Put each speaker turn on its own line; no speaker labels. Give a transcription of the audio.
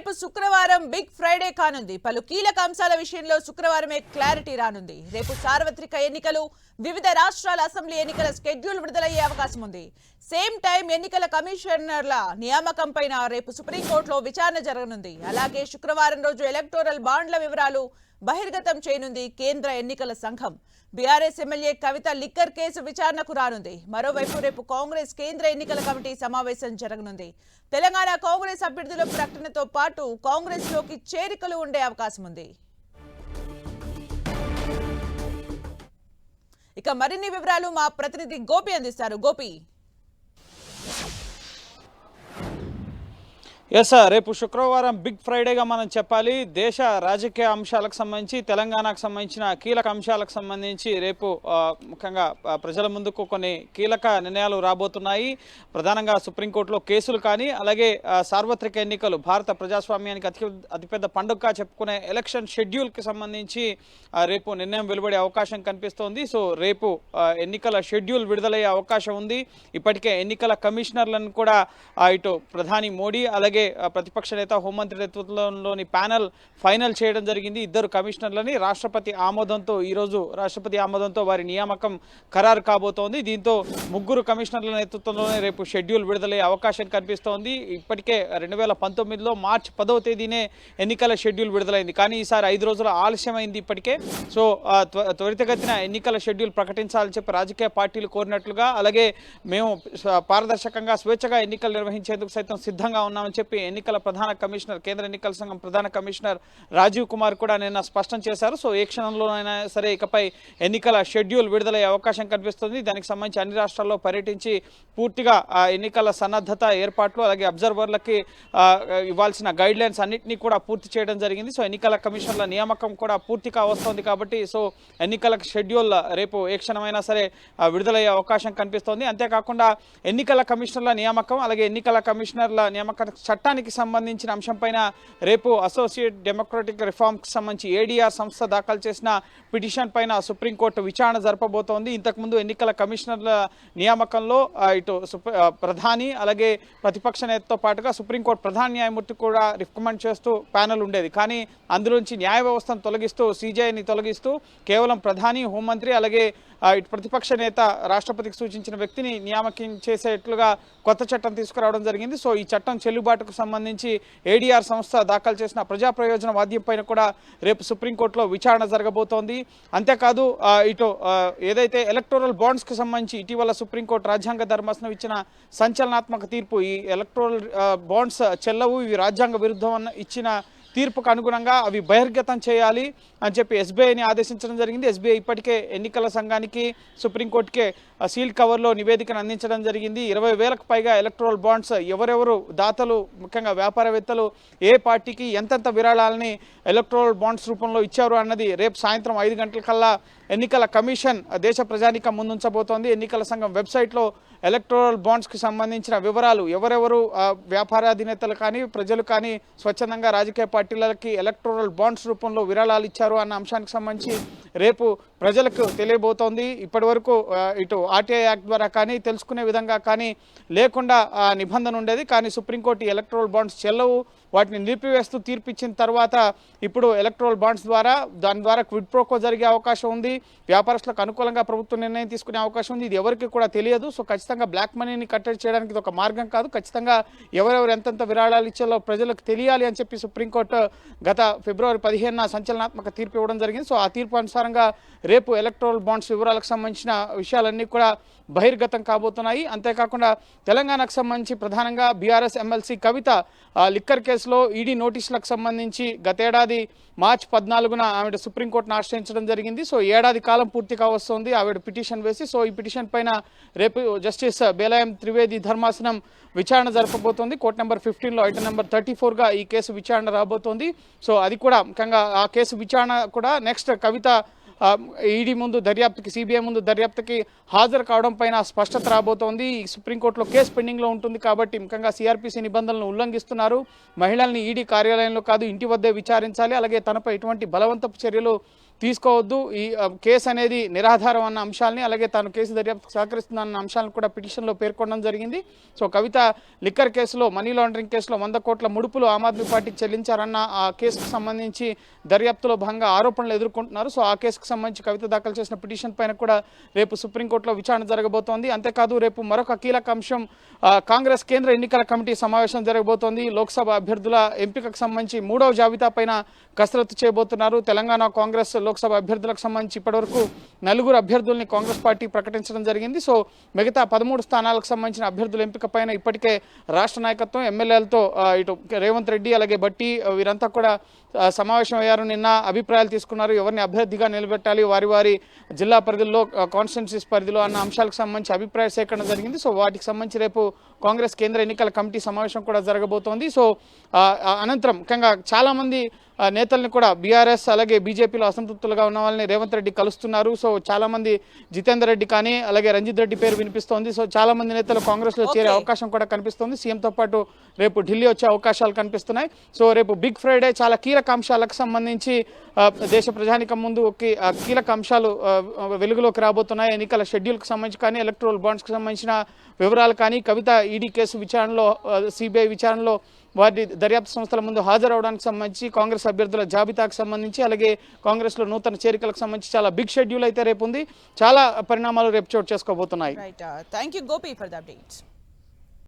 రేపు శుక్రవారం big Friday కానుంది. పలు కీలక అంశాల విషయంలో శుక్రవారమే క్లారిటీ రానుంది. రేపు సార్వత్రిక ఎన్నికలు, వివిధ రాష్ట్రాల అసెంబ్లీ ఎన్నికల స్కెడ్యూల్ విడుదలయ్యే అవకాశం ఉంది. సేమ్ టైం ఎన్నికల కమిషనర్ల నియామకం పైన రేపు సుప్రీంకోర్టులో విచారణ జరగనుంది. అలాగే శుక్రవారం రోజు ఎలక్టోరల్ బాండ్ల వివరాలు బహిర్గతం చేయనుంది కేంద్ర ఎన్నికల సంఘం. బీఆర్ఎస్ ఎమ్మెల్యే కవిత లిక్కర్ కేసు విచారణకు రానుంది. మరోవైపు రేపు కాంగ్రెస్ కేంద్ర ఎన్నికల కమిటీ సమావేశం జరగనుంది. తెలంగాణ కాంగ్రెస్ అభ్యర్థుల ప్రకటనతో పాటు కాంగ్రెస్ లోకి చేరికలు ఉండే అవకాశం ఉంది. ఇక మరిన్ని వివరాలు మా ప్రతినిధి గోపి అందిస్తారు. గోపి,
ఎస్ రేపు శుక్రవారం బిగ్ ఫ్రైడేగా మనం చెప్పాలి. దేశ రాజకీయ అంశాలకు సంబంధించి, తెలంగాణకు సంబంధించిన కీలక అంశాలకు సంబంధించి రేపు ముఖ్యంగా ప్రజల ముందుకు కొన్ని కీలక నిర్ణయాలు రాబోతున్నాయి. ప్రధానంగా సుప్రీంకోర్టులో కేసులు కానీ, అలాగే సార్వత్రిక ఎన్నికలు, భారత ప్రజాస్వామ్యానికి అతిపెద్ద పండుగగా చెప్పుకునే ఎలక్షన్ షెడ్యూల్కి సంబంధించి రేపు నిర్ణయం వెలువడే అవకాశం కనిపిస్తోంది. సో రేపు ఎన్నికల షెడ్యూల్ విడుదలయ్యే అవకాశం ఉంది. ఇప్పటికే ఎన్నికల కమిషనర్లను కూడా ఇటు ప్రధాని మోడీ అలాగే ప్రతిపక్ష నేత హోంమంత్రి నేతృత్వంలోని ప్యానెల్ ఫైనల్ చేయడం జరిగింది. ఇద్దరు కమిషనర్లని రాష్ట్రపతి ఆమోదంతో వారి నియామకం ఖరారు కాబోతోంది. దీంతో ముగ్గురు కమిషనర్ల నేతృత్వంలోనే రేపు షెడ్యూల్ విడుదలయ్యే అవకాశం కనిపిస్తోంది. ఇప్పటికే 2019లో మార్చి 10వ తేదీనే ఎన్నికల షెడ్యూల్ విడుదలైంది. కానీ ఈసారి 5 రోజుల ఆలస్యమైంది ఇప్పటికే. సో త్వరితగతిన ఎన్నికల షెడ్యూల్ ప్రకటించాలని చెప్పి రాజకీయ పార్టీలు కోరినట్లుగా, అలాగే మేము పారదర్శకంగా స్వేచ్ఛగా ఎన్నికలు నిర్వహించేందుకు సైతం సిద్ధంగా ఉన్నామని చెప్పి ఎన్నికల ప్రధాన కమిషనర్, కేంద్ర ఎన్నికల సంఘం ప్రధాన కమిషనర్ రాజీవ్ కుమార్ కూడా నిన్న స్పష్టం చేశారు. సో ఏ క్షణంలోనైనా సరే ఇకపై ఎన్నికల షెడ్యూల్ విడుదలయ్యే అవకాశం కనిపిస్తుంది. దానికి సంబంధించి అన్ని రాష్ట్రాల్లో పర్యటించి పూర్తిగా ఎన్నికల సన్నద్ధత ఏర్పాట్లు, అలాగే అబ్జర్వర్లకి ఇవ్వాల్సిన గైడ్ లైన్స్ అన్నింటినీ కూడా పూర్తి చేయడం జరిగింది. సో ఎన్నికల కమిషన్ల నియామకం కూడా పూర్తిగా వస్తుంది కాబట్టి సో ఎన్నికల షెడ్యూల్ రేపు ఏ క్షణమైనా సరే విడుదలయ్యే అవకాశం కనిపిస్తోంది. అంతేకాకుండా ఎన్నికల కమిషనర్ల నియామకం, అలాగే ఎన్నికల కమిషనర్ల నియామక చట్టానికి సంబంధించిన అంశంపైన రేపు అసోసియేట్ డెమోక్రటిక్ రిఫార్మ్కి సంబంధించి ఏడీఆర్ సంస్థ దాఖలు చేసిన పిటిషన్ పైన సుప్రీంకోర్టు విచారణ జరపబోతోంది. ఇంతకుముందు ఎన్నికల కమిషనర్ల నియామకంలో ఇటు ప్రధాని అలాగే ప్రతిపక్ష నేతతో పాటుగా సుప్రీంకోర్టు ప్రధాన న్యాయమూర్తి కూడా రికమెండ్ చేస్తూ ప్యానెల్ ఉండేది. కానీ అందులోంచి న్యాయ వ్యవస్థను తొలగిస్తూ, సీజేఐని తొలగిస్తూ కేవలం ప్రధాని, హోంమంత్రి అలాగే ఇటు ప్రతిపక్ష నేత రాష్ట్రపతికి సూచించిన వ్యక్తిని నియామకం చేసేట్లుగా కొత్త చట్టం తీసుకురావడం జరిగింది. సో ఈ చట్టం చెల్లుబాటుకు సంబంధించి ఏడీఆర్ సంస్థ దాఖలు చేసిన ప్రజా ప్రయోజన వాద్యం పైన కూడా రేపు సుప్రీంకోర్టులో విచారణ జరగబోతోంది. అంతేకాదు ఇటు ఏదైతే ఎలక్టోరల్ బాండ్స్కి సంబంధించి ఇటీవల సుప్రీంకోర్టు రాజ్యాంగ ధర్మాసనం ఇచ్చిన సంచలనాత్మక తీర్పు, ఈ ఎలక్టోరల్ బాండ్స్ చెల్లవు, ఇవి రాజ్యాంగ విరుద్ధం ఇచ్చిన తీర్పుకు అనుగుణంగా అవి బహిర్గతం చేయాలి అని చెప్పి ఎస్బీఐని ఆదేశించడం జరిగింది. ఎస్బీఐ ఇప్పటికే ఎన్నికల సంఘానికి, సుప్రీంకోర్టుకే సీల్ కవర్లో నివేదికను అందించడం జరిగింది. 20,000కు పైగా ఎలక్టోరల్ బాండ్స్ ఎవరెవరు దాతలు, ముఖ్యంగా వ్యాపారవేత్తలు ఏ పార్టీకి ఎంతెంత విరాళాలని ఎలక్టోరల్ బాండ్స్ రూపంలో ఇచ్చారు అన్నది రేపు సాయంత్రం 5 గంటలకల్లా ఎన్నికల కమిషన్ దేశ ప్రజానీకం ముందుంచబోతోంది. ఎన్నికల సంఘం వెబ్సైట్లో ఎలక్టోరల్ బాండ్స్కి సంబంధించిన వివరాలు, ఎవరెవరు వ్యాపారాధినేతలు కానీ, ప్రజలు కానీ స్వచ్ఛందంగా రాజకీయ పార్టీలకి ఎలక్టోరల్ బాండ్స్ రూపంలో విరాళాలు ఇచ్చారు అన్న అంశానికి సంబంధించి రేపు ప్రజలకు తెలియబోతోంది. ఇప్పటి వరకు ఇటు ఆర్టీఐ యాక్ట్ ద్వారా కానీ, తెలుసుకునే విధంగా కానీ లేకుండా నిబంధన ఉండేది. కానీ సుప్రీంకోర్టు ఎలక్టోరల్ బాండ్స్ చెల్లవు, వాటిని నిలిపివేస్తూ తీర్పిచ్చిన తర్వాత ఇప్పుడు ఎలక్టోరల్ బాండ్స్ ద్వారా దాని ద్వారా క్విడ్ ప్రోకో జరిగే అవకాశం ఉంది. వ్యాపారస్తులకు అనుకూలంగా ప్రభుత్వం నిర్ణయం తీసుకునే అవకాశం ఉంది. ఇది ఎవరికి కూడా తెలియదు. సో ఖచ్చితంగా బ్లాక్ మనీని కట్టడి చేయడానికి ఇది ఒక మార్గం కాదు. ఖచ్చితంగా ఎవరెవరు ఎంతెంత విరాళాలు ఇచ్చారో ప్రజలకు తెలియాలి అని చెప్పి సుప్రీంకోర్టు గత ఫిబ్రవరి 15న సంచలనాత్మక తీర్పు ఇవ్వడం జరిగింది. సో ఆ తీర్పు అనుసారంగా రేపు ఎలక్టోరల్ బాండ్స్ వివరాలకు సంబంధించిన విషయాలన్నీ కూడా బహిర్గతం కాబోతున్నాయి. అంతేకాకుండా తెలంగాణకు సంబంధించి ప్రధానంగా బీఆర్ఎస్ ఎమ్మెల్సీ కవిత లిక్కర్ కేసులో ఈడీ నోటీసులకు సంబంధించి గతేడాది మార్చి 14న ఆవిడ సుప్రీంకోర్టును ఆశ్రయించడం జరిగింది. సో ఏడాది కాలం పూర్తిగా వస్తుంది ఆవిడ పిటిషన్ వేసి. సో ఈ పిటిషన్ పైన రేపు జస్టిస్ బేలాయం త్రివేది ధర్మాసనం విచారణ జరపబోతోంది. కోర్టు నెంబర్ 15లో ఐటమ్ నెంబర్ 34గా ఈ కేసు విచారణ రాబోతోంది. సో అది కూడా ముఖ్యంగా ఆ కేసు విచారణ కూడా నెక్స్ట్ కవిత ఈడీ ముందు దర్యాప్తుకి, సిబిఐ ముందు దర్యాప్తుకి హాజరు కావడం పైన స్పష్టత రాబోతోంది. సుప్రీంకోర్టులో కేసు పెండింగ్లో ఉంటుంది కాబట్టి ముఖ్యంగా సిఆర్పిసి నిబంధనలను ఉల్లంఘిస్తున్నారు, మహిళల్ని ఈడీ కార్యాలయంలో కాదు ఇంటి వద్దే విచారించాలి, అలాగే తనపై ఎటువంటి బలవంతపు చర్యలు తీసుకోవద్దు, ఈ కేసు అనేది నిరాధారం అన్న అంశాలని, అలాగే తాను కేసు దర్యాప్తుకు సహకరిస్తున్న అంశాలను కూడా పిటిషన్లో పేర్కొనడం జరిగింది. సో కవిత లిక్కర్ కేసులో, మనీ లాండరింగ్ కేసులో 100 కోట్ల ముడుపులు ఆమ్ ఆద్మీ పార్టీకి చెల్లించారన్న ఆ కేసుకు సంబంధించి దర్యాప్తులో భాగంగా ఆరోపణలు ఎదుర్కొంటున్నారు. సో ఆ కేసుకు సంబంధించి కవిత దాఖలు చేసిన పిటిషన్ పైన కూడా రేపు సుప్రీంకోర్టులో విచారణ జరగబోతోంది. అంతేకాదు రేపు మరొక కీలక అంశం, కాంగ్రెస్ కేంద్ర ఎన్నికల కమిటీ సమావేశం జరగబోతోంది. లోక్సభ అభ్యర్థుల ఎంపికకు సంబంధించి 3వ జాబితా పైన కసరత్తు చేయబోతున్నారు. తెలంగాణ కాంగ్రెస్ లోక్సభ అభ్యర్థులకు సంబంధించి ఇప్పటివరకు 4 అభ్యర్థుల్ని కాంగ్రెస్ పార్టీ ప్రకటించడం జరిగింది. సో మిగతా 13 స్థానాలకు సంబంధించిన అభ్యర్థుల ఎంపిక పైన ఇప్పటికే రాష్ట్ర నాయకత్వం, ఎమ్మెల్యేలతో ఇటు రేవంత్ రెడ్డి అలాగే బట్టి వీరంతా కూడా సమావేశం అయ్యారు. నిన్న అభిప్రాయాలు తీసుకున్నారు. ఎవరిని అభ్యర్థిగా నిలబెట్టాలి, వారి వారి జిల్లా పరిధిలో, కాన్స్టిట్యున్సీస్ పరిధిలో అన్న అంశాలకు సంబంధించి అభిప్రాయ సేకరణ జరిగింది. సో వాటికి సంబంధించి రేపు కాంగ్రెస్ కేంద్ర ఎన్నికల కమిటీ సమావేశం కూడా జరగబోతోంది. సో అనంతరం ముఖ్యంగా చాలామంది నేతల్ని కూడా బీఆర్ఎస్ అలాగే బీజేపీలో అసంతృప్తులుగా ఉన్న వాళ్ళని రేవంత్ రెడ్డి కలుస్తున్నారు. సో చాలామంది జితేందర్ రెడ్డి కానీ అలాగే రంజిత్ రెడ్డి పేరు వినిపిస్తోంది. సో చాలామంది నేతలు కాంగ్రెస్లో చేరే అవకాశం కూడా కనిపిస్తోంది. సీఎంతో పాటు రేపు ఢిల్లీ వచ్చే అవకాశాలు కనిపిస్తున్నాయి. సో రేపు బిగ్ ఫ్రైడే, చాలా కీలక అంశాలకు సంబంధించి దేశ ప్రజానికం ముందు కీలక అంశాలు వెలుగులోకి రాబోతున్నాయి. ఎన్నికల షెడ్యూల్కి సంబంధించి కానీ, ఎలక్ట్రల్ బాండ్స్కి సంబంధించిన వివరాలు కానీ, కవిత ఈడీ కేసు విచారణలో, సిబిఐ విచారణలో వారి దర్యాప్తు సంస్థల ముందు హాజరవడానికి సంబంధించి, కాంగ్రెస్ అభ్యర్థుల జాబితాకు సంబంధించి, అలాగే కాంగ్రెస్లో నూతన చేరికలకు సంబంధించి చాలా బిగ్ షెడ్యూల్ అయితే రేపు ఉంది. చాలా పరిణామాలు రేపు చోటు చేసుకోబోతున్నాయి.
Right, thank you Gopi for the updates.